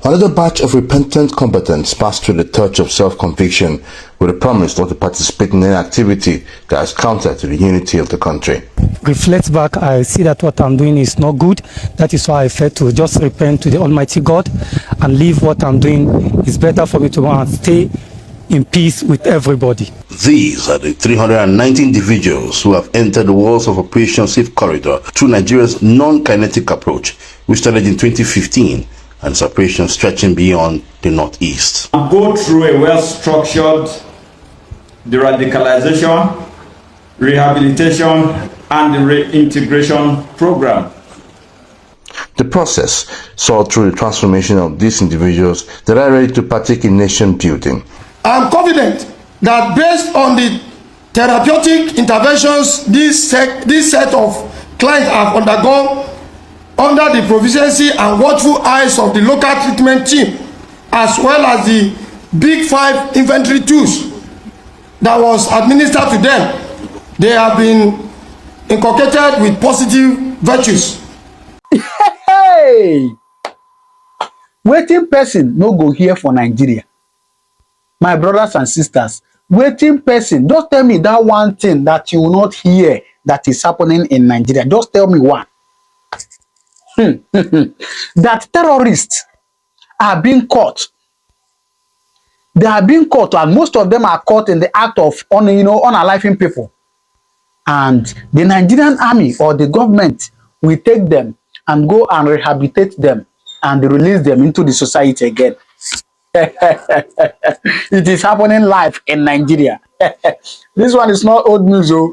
Another batch of repentant combatants passed through the touch of self-conviction with a promise not to participate in any activity that is counter to the unity of the country. Reflect back, I see that what I'm doing is not good. That is why I felt to just repent to the Almighty God and leave what I'm doing. It's better for me to go and stay in peace with everybody. These are the 390 individuals who have entered the walls of Operation Safe Corridor through Nigeria's non-kinetic approach, which started in 2015 and its operation stretching beyond the northeast. Go through a well-structured de-radicalization, rehabilitation, and the reintegration program. The process saw through the transformation of these individuals that are ready to partake in nation building. I'm confident that based on the therapeutic interventions this set of clients have undergone under the proficiency and watchful eyes of the local treatment team, as well as the Big 5 infantry tools that was administered to them, they have been inculcated with positive virtues. Hey! Waiting person no go here for Nigeria. My brothers and sisters, waiting person, just tell me that one thing that you will not hear that is happening in Nigeria. Just tell me one. That terrorists are being caught. They are being caught, and most of them are caught in the act of unaliving people. And the Nigerian army or the government will take them and go and rehabilitate them and release them into the society again. It is happening live in Nigeria. This one is not old news. Oh.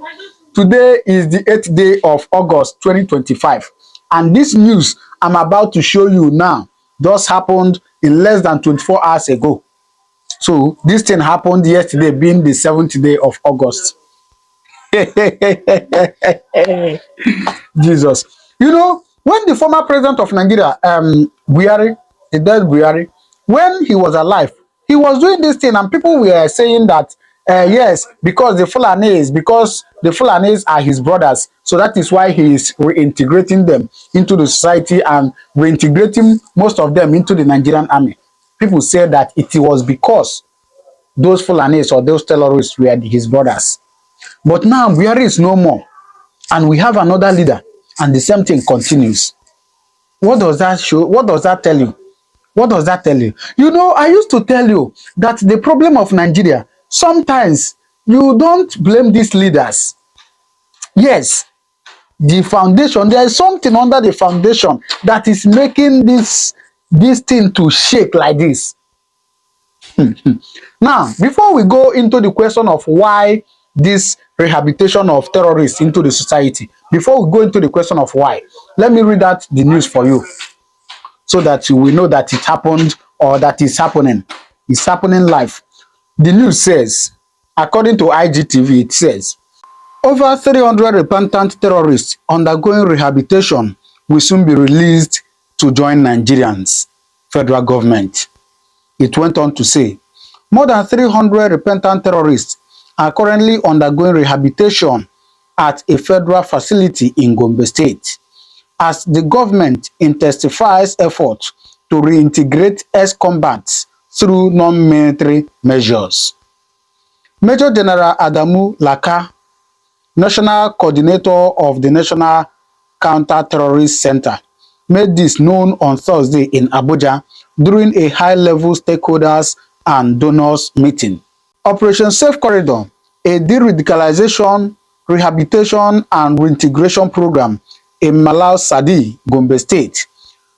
Today is the 8th day of August 2025. And this news I'm about to show you now just happened in less than 24 hours ago. So this thing happened yesterday, being the 7th day of August. Jesus. You know, when the former president of Nigeria, Buhari, the dead Buhari, when he was alive, he was doing this thing, and people were saying that yes, because the Fulanis are his brothers, so that is why he is reintegrating them into the society and reintegrating most of them into the Nigerian army. People say that it was because those Fulanis or those terrorists were his brothers. But now Buhari is no more, and we have another leader, and the same thing continues. What does that show? What does that tell you? What does that tell you? You know, I used to tell you that the problem of Nigeria, sometimes you don't blame these leaders. Yes, the foundation, there is something under the foundation that is making this thing to shake like this. Now, before we go into the question of why this rehabilitation of terrorists into the society, before we go into the question of why, let me read out the news for you, so that you will know that it happened or that it's happening. It's happening live. The news says, according to IGTV, it says, over 300 repentant terrorists undergoing rehabilitation will soon be released to join Nigerians' federal government. It went on to say, more than 300 repentant terrorists are currently undergoing rehabilitation at a federal facility in Gombe State, as the government intensifies efforts to reintegrate ex-combatants through non-military measures. Major General Adamu Laka, National Coordinator of the National Counter-Terrorist Center, made this known on Thursday in Abuja during a high-level stakeholders and donors meeting. Operation Safe Corridor, a de-radicalization, rehabilitation and reintegration program in Malau Sadi, Gombe State,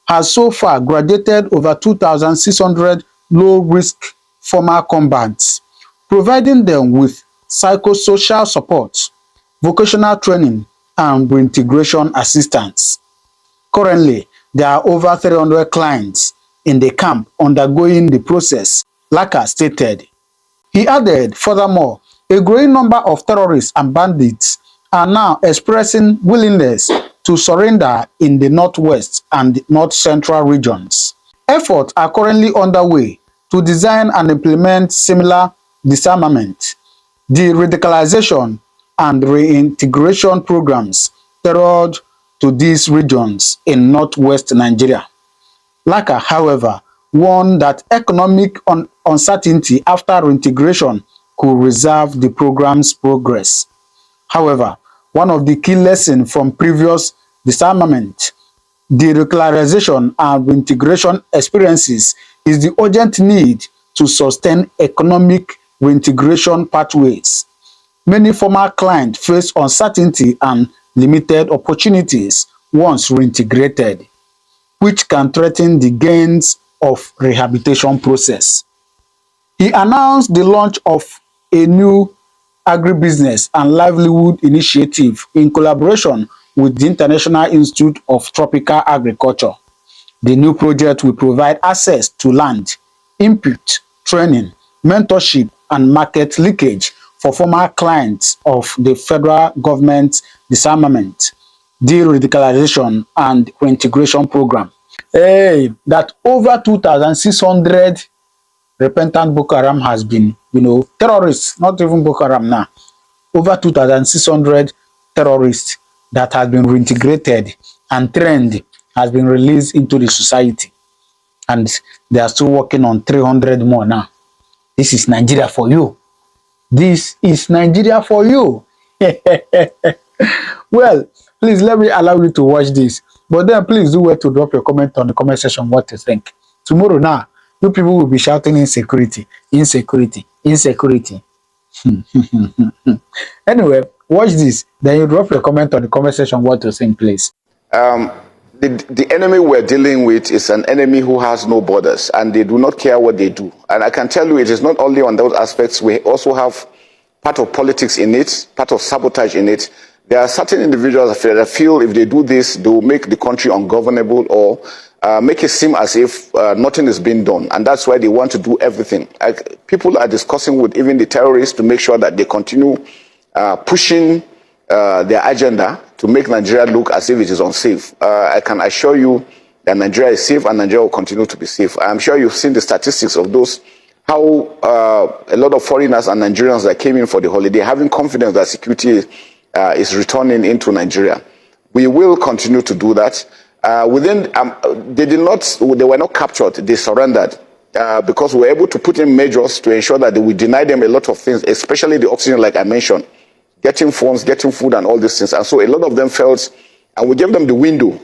has so far graduated over 2,600 low-risk former combatants, providing them with psychosocial support, vocational training, and reintegration assistance. Currently, there are over 300 clients in the camp undergoing the process, Laka stated. He added, furthermore, a growing number of terrorists and bandits are now expressing willingness to surrender in the northwest and north central regions. Efforts are currently underway to design and implement similar disarmament, de-radicalization, and reintegration programs tailored to these regions in northwest Nigeria. Laka, however, warned that economic uncertainty after reintegration could reserve the program's progress. However, one of the key lessons from previous disarmament, denuclearization and reintegration experiences is the urgent need to sustain economic reintegration pathways. Many former clients face uncertainty and limited opportunities once reintegrated, which can threaten the gains of rehabilitation process. He announced the launch of a new agribusiness and livelihood initiative in collaboration with the International Institute of Tropical Agriculture. The new project will provide access to land, input, training, mentorship, and market leakage for former clients of the federal government disarmament, de-radicalization, and reintegration program. Hey, that over 2,600 repentant Boko Haram has been, terrorists, not even Boko Haram now, over 2,600 terrorists that has been reintegrated and trained has been released into the society. And they are still working on 300 more now. This is Nigeria for you. This is Nigeria for you. Well, please let me allow you to watch this. But then please do well to drop your comment on the comment section what you think. Tomorrow now, you people will be shouting insecurity, insecurity, insecurity. Anyway, watch this. Then you drop your comment on the comment section what you think, please. The enemy we're dealing with is an enemy who has no borders, and they do not care what they do. And I can tell you it is not only on those aspects. We also have part of politics in it, part of sabotage in it. There are certain individuals that feel if they do this, they will make the country ungovernable or make it seem as if nothing is being done. And that's why they want to do everything. People are discussing with even the terrorists to make sure that they continue pushing their agenda to make Nigeria look as if it is unsafe. I can assure you that Nigeria is safe and Nigeria will continue to be safe. I'm sure you've seen the statistics of those, how a lot of foreigners and Nigerians that came in for the holiday having confidence that security is returning into Nigeria. We will continue to do that. They were not captured, they surrendered because we were able to put in measures to ensure that we deny them a lot of things, especially the oxygen, like I mentioned, getting phones, getting food, and all these things. And so a lot of them felt, and we gave them the window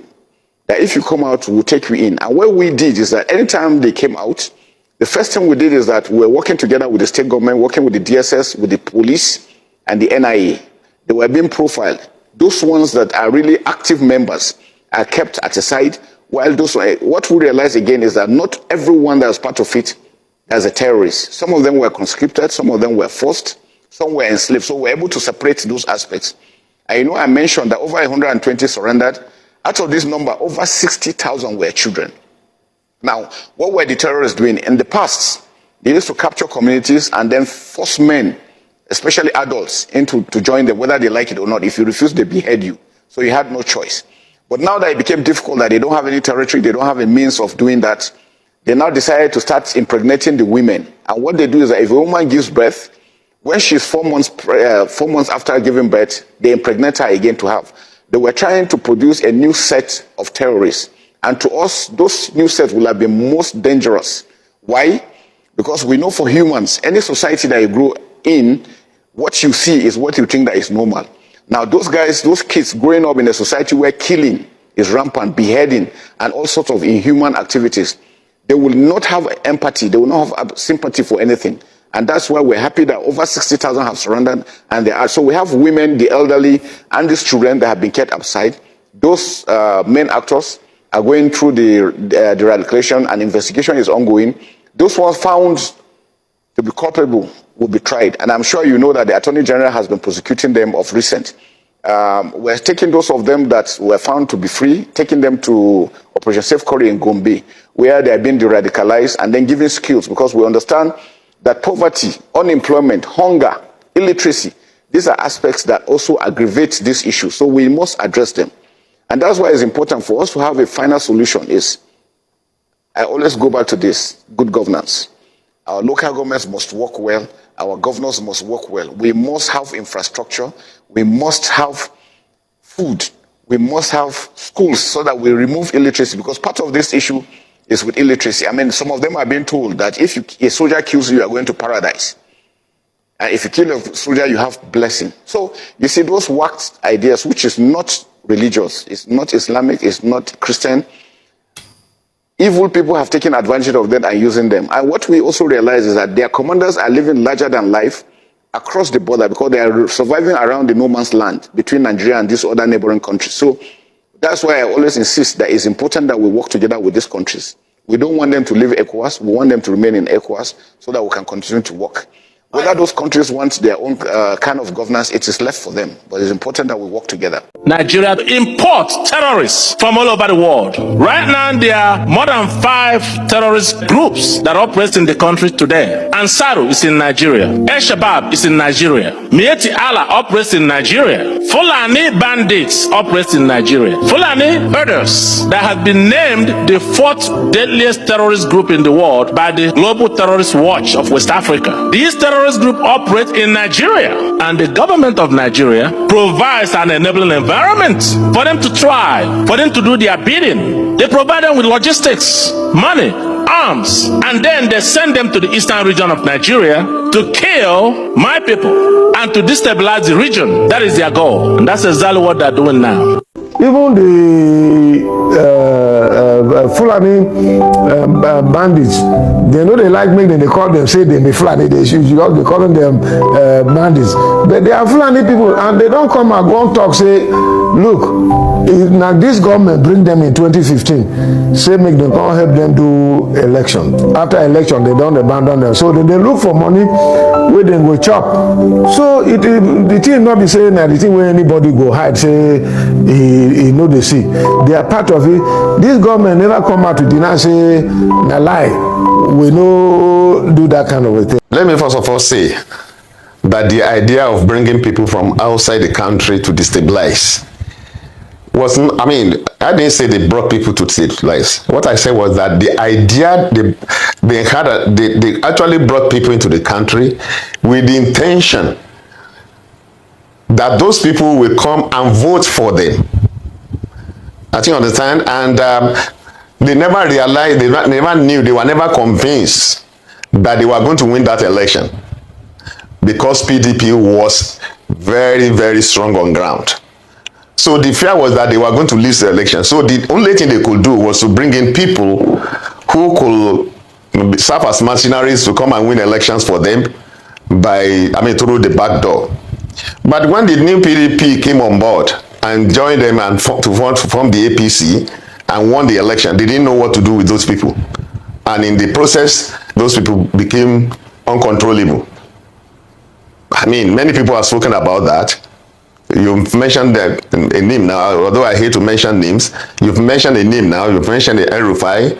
that if you come out, we'll take you in. And what we did is that anytime they came out, the first thing we did is that we were working together with the state government, working with the DSS, with the police, and the NIA. They were being profiled. Those ones that are really active members are kept at a side, while those, what we realized again is that not everyone that was part of it is a terrorist. Some of them were conscripted, some of them were forced, some were enslaved. So we're able to separate those aspects. And I mentioned that over 120 surrendered. Out of this number, over 60,000 were children. Now, what were the terrorists doing? In the past, they used to capture communities and then force men, especially adults, to join them, whether they like it or not. If you refuse, they behead you. So you had no choice. But now that it became difficult, that they don't have any territory, they don't have a means of doing that, they now decided to start impregnating the women. And what they do is that if a woman gives birth, when she's 4 months after giving birth, they impregnate her again to have. They were trying to produce a new set of terrorists. And to us, those new sets will have been most dangerous. Why? Because we know for humans, any society that you grow in, what you see is what you think that is normal. Now, those guys, those kids growing up in a society where killing is rampant, beheading, and all sorts of inhuman activities, they will not have empathy, they will not have sympathy for anything. And that's why we're happy that over 60,000 have surrendered. And they are. So we have women, the elderly, and these children that have been kept outside. Those main actors are going through the eradication, and investigation is ongoing. Those ones found to be culpable will be tried. And I'm sure you know that the Attorney General has been prosecuting them of recent. We're taking those of them that were found to be free, taking them to Operation Safe Corridor in Gombe, where they are being de-radicalized, and then giving skills, because we understand that poverty, unemployment, hunger, illiteracy, these are aspects that also aggravate this issue. So we must address them. And that's why it's important for us to have a final solution. I always go back to this: good governance. Our local governments must work well. Our governors must work well. We must have infrastructure. We must have food. we must have schools so that we remove illiteracy, because part of this issue is with illiteracy. I mean, some of them are being told that if a soldier kills you, you are going to paradise. And if you kill a soldier, you have blessing. So you see those waxed ideas, which is not religious, it's not Islamic, it's not Christian. Evil people have taken advantage of them and using them. And what we also realize is that their commanders are living larger than life across the border, because they are surviving around the no man's land between Nigeria and these other neighboring countries. So that's why I always insist that it's important that we work together with these countries. We don't want them to leave ECOWAS. We want them to remain in ECOWAS so that we can continue to work. Whether those countries want their own kind of governance, it is left for them. But it's important that we work together. Nigeria import terrorists from all over the world. Right now, there are more than 5 terrorist groups that operate in the country today. Ansaru is in Nigeria. El-Shabaab is in Nigeria. Mieti Allah operates in Nigeria. Fulani bandits operate in Nigeria. Fulani herders that have been named the 4th deadliest terrorist group in the world by the Global Terrorist Watch of West Africa. These terrorist groups operate in Nigeria, and the government of Nigeria provides an enabling environment for them to try, for them to do their bidding. They provide them with logistics, money, arms, and then they send them to the eastern region of Nigeria to kill my people and to destabilize the region. That is their goal, and that's exactly what they're doing now. Even the Fulani bandits, they know they like me, then they call them, say they be Fulani, they calling them bandits. But they are Fulani people, and they don't come and go and talk, say, look, now this government bring them in 2015, say make them come help them do election. After election, they don't abandon them. So then they look for money where they go chop. So the thing not be saying that the thing where anybody go hide, say, he know they see. They are part of it. This government never come out to deny, say, na lie. We no do that kind of a thing. Let me first of all say that the idea of bringing people from outside the country to destabilize wasn't, I mean, I didn't say they brought people to destabilize. What I said was that the idea, they actually brought people into the country with the intention that those people will come and vote for them. I think you understand? And they never realized, they never knew, they were never convinced that they were going to win that election, because PDP was very, very strong on ground. So the fear was that they were going to lose the election. So the only thing they could do was to bring in people who could serve as mercenaries to come and win elections for them through the back door. But when the new PDP came on board and joined them and form the APC and won the election, they didn't know what to do with those people. And in the process, those people became uncontrollable. I mean, many people have spoken about that. You've mentioned a name now, although I hate to mention names. You've mentioned a name now. You've mentioned the El-Rufai.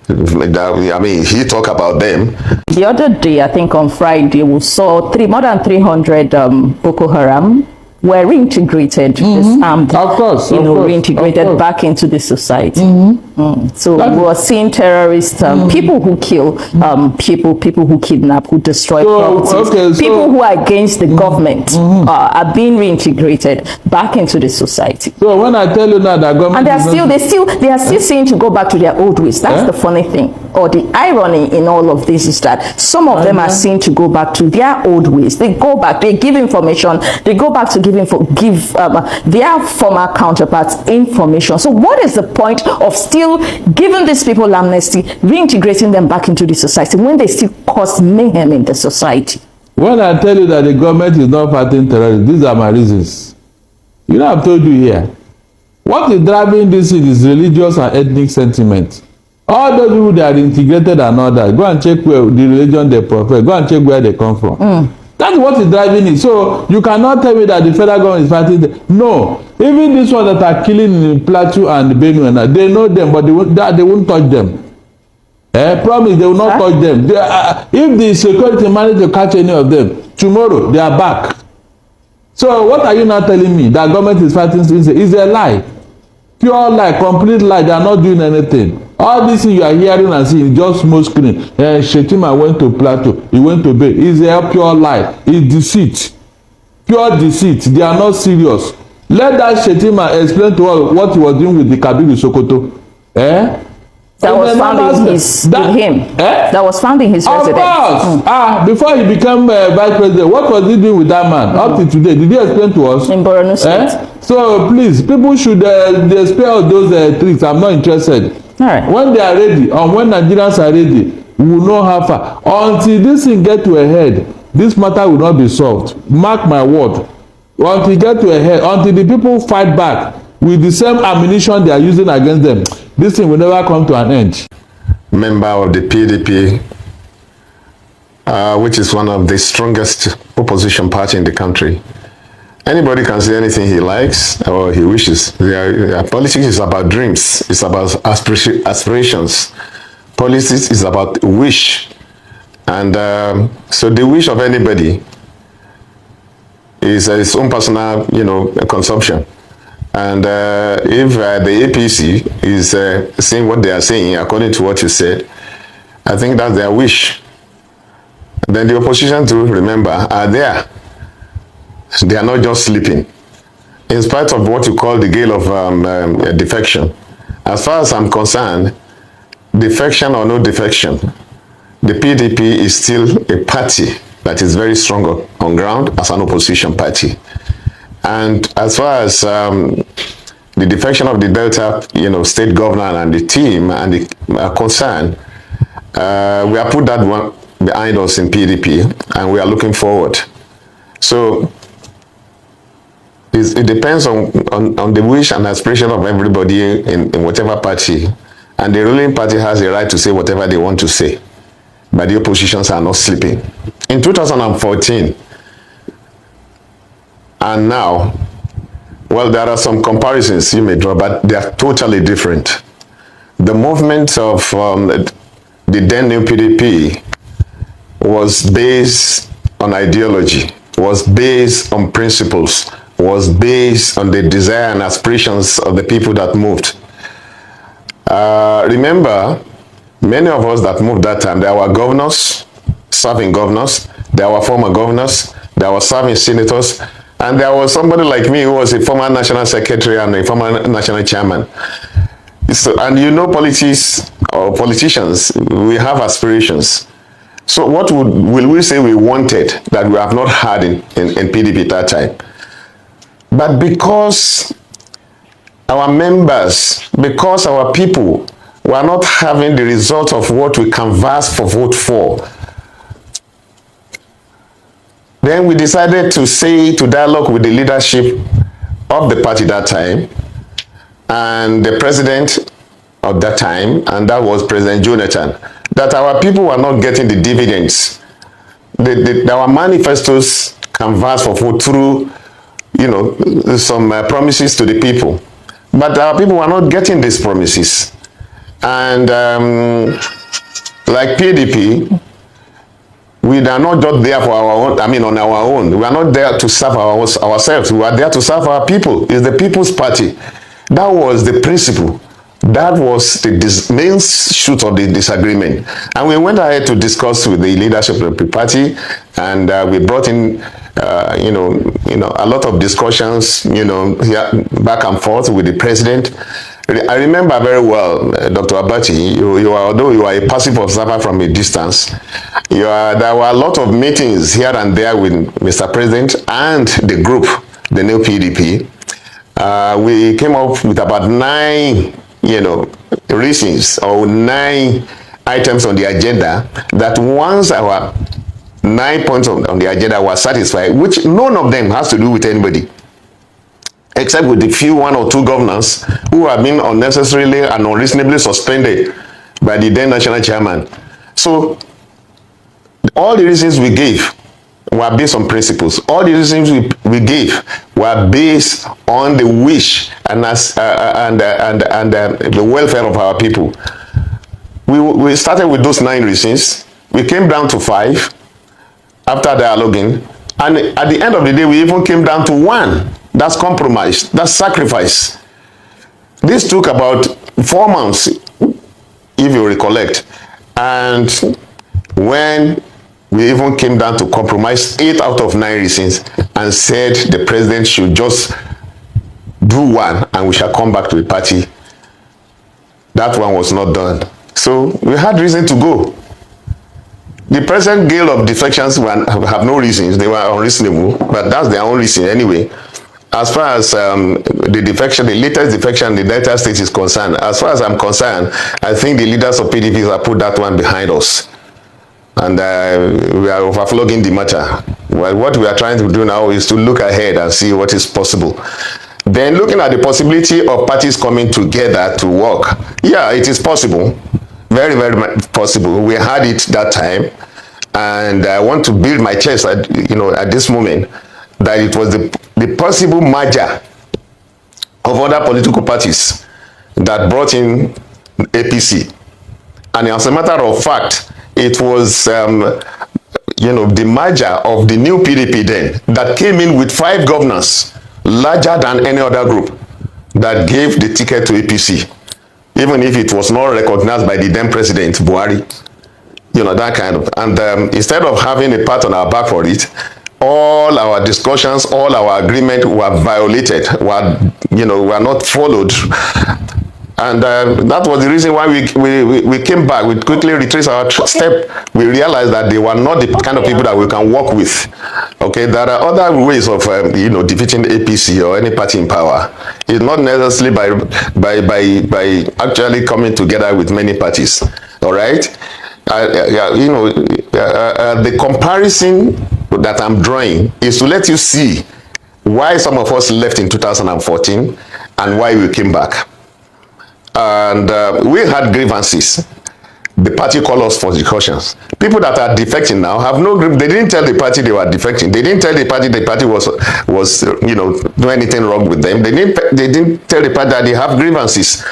I mean, he talked about them. The other day, I think on Friday, we saw more than 300 Boko Haram were reintegrated, disarmed, of course, reintegrated back into the society. So we were seeing terrorists, people who kill people who kidnap, who destroy properties, people who are against the government are being reintegrated back into the society. So when I tell you now that government, and they are still saying to go back to their old ways. That's the funny thing, or the irony in all of this is that some of them are seen to go back to their old ways. They go back, they give information, they go back to give their former counterparts information. So what is the point of still giving these people amnesty, reintegrating them back into the society when they still cause mayhem in the society? When I tell you that the government is not fighting terrorism, these are my reasons. You know, I've told you here. What is driving this is religious and ethnic sentiment. All those people that are integrated and all that, go and check where the religion they profess, go and check where they come from. That's what is driving it. So you cannot tell me that the federal government is fighting them. No. Even these ones that are killing in Plateau and Benue, they know them, but they won't touch them. Promise, they will not touch them. If the security manage to catch any of them, tomorrow they are back. So what are you now telling me? That government is fighting? It's a lie. Pure lie, complete lie. They are not doing anything. All this thing you are hearing and seeing is just smoke screen. Shetima went to Plateau, he went to Bay. It's a pure lie. It's deceit. Pure deceit. They are not serious. Let that Shetima explain to us what he was doing with the Kabiru Sokoto. That was found in him. That was found in his residence. Of course. Before he became vice president, what was he doing with that man up to today? Did he explain to us? In Borno State. So please, people should they spare those tricks. I'm not interested. All right. When they are ready, or when Nigerians are ready, we will know how far. Until this thing get to a head, this matter will not be solved. Mark my word. Until it get to a head, until the people fight back with the same ammunition they are using against them, this thing will never come to an end. Member of the PDP, which is one of the strongest opposition party in the country. Anybody can say anything he likes or he wishes. Politics is about dreams. It's about aspirations. Politics is about wish. And so the wish of anybody is his own personal, consumption. And if the APC is saying what they are saying, according to what you said, I think that's their wish. Then the opposition, to remember, are there. They are not just sleeping. In spite of what you call the gale of defection, as far as I'm concerned, defection or no defection, the PDP is still a party that is very strong on ground as an opposition party. And as far as the defection of the Delta, state governor and the team and the concern, we have put that one behind us in PDP, and we are looking forward. So it depends on the wish and aspiration of everybody in whatever party, and the ruling party has a right to say whatever they want to say, but the oppositions are not sleeping. In 2014 and now, well, there are some comparisons you may draw, but they are totally different. The movement of the then new PDP was based on ideology, was based on principles, was based on the desire and aspirations of the people that moved. Remember, many of us that moved that time, there were governors, serving governors, there were former governors, there were serving senators, and there was somebody like me who was a former national secretary and a former national chairman. So, and politics or politicians, we have aspirations. So what will we say we wanted that we have not had in PDP at that time? But because our members, because our people were not having the result of what we canvassed for vote for, then we decided to dialogue with the leadership of the party that time and the president of that time, and that was President Jonathan, that our people were not getting the dividends. Our manifestos canvassed for vote through, some promises to the people. But our people were not getting these promises. And like PDP, we are not just there for our own, on our own. We are not there to serve ourselves. We are there to serve our people. It's the People's Party. That was the principle. That was the main shoot of the disagreement. And we went ahead to discuss with the leadership of the party, and we brought in, a lot of discussions, here, back and forth with the president. I remember very well, Dr. Abati, although you are a passive observer from a distance, there were a lot of meetings here and there with Mr. President and the group, the new PDP. We came up with about 9, reasons or 9 items on the agenda that once our 9 points on the agenda were satisfied, which none of them has to do with anybody, except with the few 1 or 2 governors who have been unnecessarily and unreasonably suspended by the then national chairman. So all the reasons we gave were based on principles. All the reasons we gave were based on the wish and the welfare of our people. We started with those 9 reasons. We came down to 5 after dialoguing, and at the end of the day, we even came down to 1. That's compromise. That's sacrifice. This took about 4 months, if you recollect. And when we even came down to compromise 8 out of 9 reasons and said the president should just do one and we shall come back to the party. That one was not done. So we had reason to go. The present gale of defections have no reasons. They were unreasonable, but that's their own reason anyway. As far as the defection, the latest defection in the Delta State is concerned, as far as I'm concerned, I think the leaders of PDP have put that one behind us. And we are overflogging the matter. Well, what we are trying to do now is to look ahead and see what is possible. Then looking at the possibility of parties coming together to work. Yeah, it is possible. Very, very possible. We had it that time. And I want to build my chest at this moment that it was the possible merger of other political parties that brought in APC. And as a matter of fact, it was the merger of the new PDP then that came in with 5 governors, larger than any other group, that gave the ticket to APC, even if it was not recognized by the then president Buhari. That kind of, and instead of having a pat on our back for it, all our discussions, all our agreement were violated, were not followed. And that was the reason why we came back. We quickly retraced our step. We realized that they were not the kind of people that we can work with. Okay, there are other ways of defeating APC or any party in power. It's not necessarily by actually coming together with many parties. All right. The comparison that I'm drawing is to let you see why some of us left in 2014 and why we came back. And we had grievances. The party called us for discussions. People that are defecting now have no grip. They didn't tell the party they were defecting. They didn't tell the party was doing anything wrong with them. They didn't tell the party that they have grievances.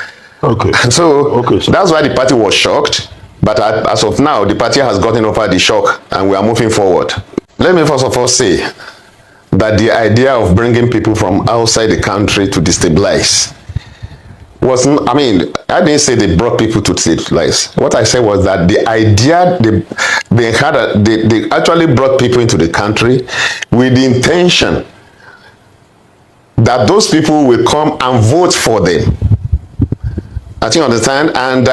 Okay. So that's why the party was shocked. But as of now, the party has gotten over the shock and we are moving forward. Let me first of all say that the idea of bringing people from outside the country to destabilize I didn't say they brought people to destabilize. What I said was that the idea, they actually brought people into the country with the intention that those people will come and vote for them. I think you understand? And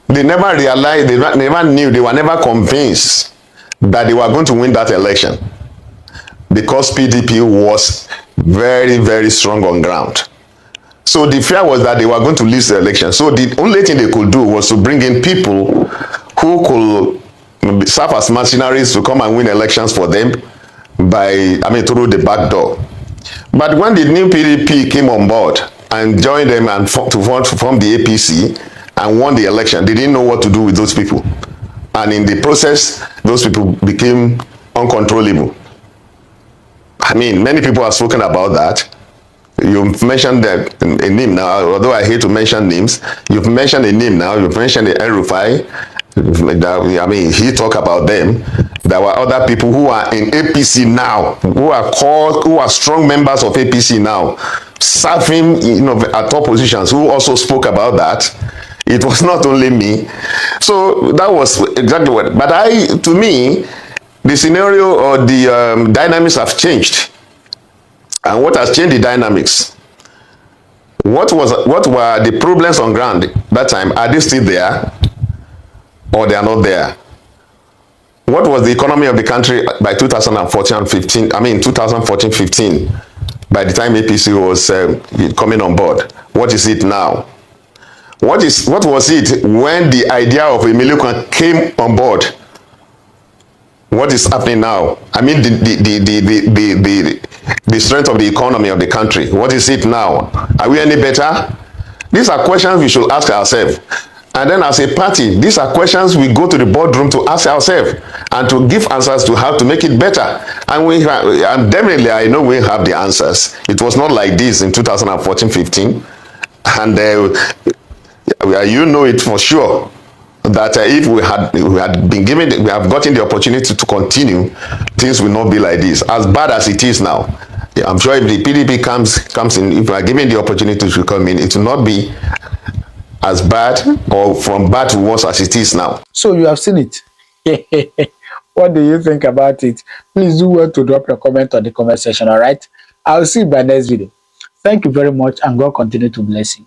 they never realized, they never knew, they were never convinced that they were going to win that election because PDP was very, very strong on ground. So the fear was that they were going to lose the election. So the only thing they could do was to bring in people who could serve as mercenaries to come and win elections for them through the back door. But when the new PDP came on board and joined them and form the APC and won the election, they didn't know what to do with those people. And in the process, those people became uncontrollable. Many people have spoken about that. You've mentioned a name now, although I hate to mention names. You've mentioned a name now. You've mentioned the El-Rufai. He talked about them. There were other people who are in APC now, who are strong members of APC now, serving at top positions, who also spoke about that. It was not only me. So that was exactly what. But to me, the scenario or the dynamics have changed. And what has changed the dynamics? What were the problems on ground that time? Are they still there, or they are not there? What was the economy of the country by 2014-15? 2014-15, by the time APC was coming on board? What is it now? What was it when the idea of Emilio came on board? What is happening now? The strength of the economy of the country. What is it now? Are we any better? These are questions we should ask ourselves. And then as a party, these are questions we go to the boardroom to ask ourselves and to give answers to how to make it better. And definitely I know we have the answers. It was not like this in 2014-15. And you know it for sure that if we have gotten the opportunity to continue, things will not be like this, as bad as it is now. I'm sure if the PDP comes in, if we are given the opportunity to come in, it will not be as bad or from bad to worse as it is now. So you have seen it. What do you think about it? Please do well to drop your comment on the comment section, all right? I'll see you by next video. Thank you very much, and God continue to bless you.